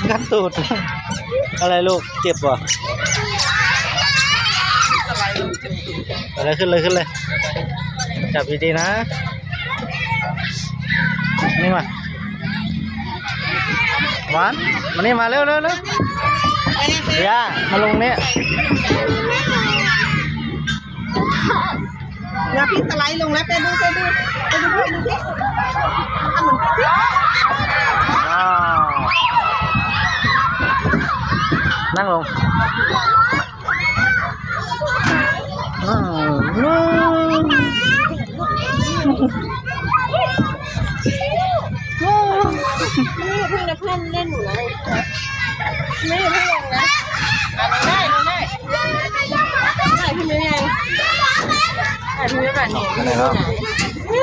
งัดตูดอะไรลูกเจ็บวะอะไรขึ้นเลยขึ้นเลยจับดีๆนะนี่มาหวานมานี่มาเร็วเร็วเร็วย่ามาลงเนี่ย แล้วพี่สไลด์ลงแล้วไปดูพี่ดูสิเอาเหมือนกันสิ นั่งลงนี่เพิ่งจะเพื่อนเล่นหนูเลยไม่เพิ่งลงนะลงได้ถ่ายพี่มิ้วยังถ่ายพี่มิ้วก่อนเนี่ย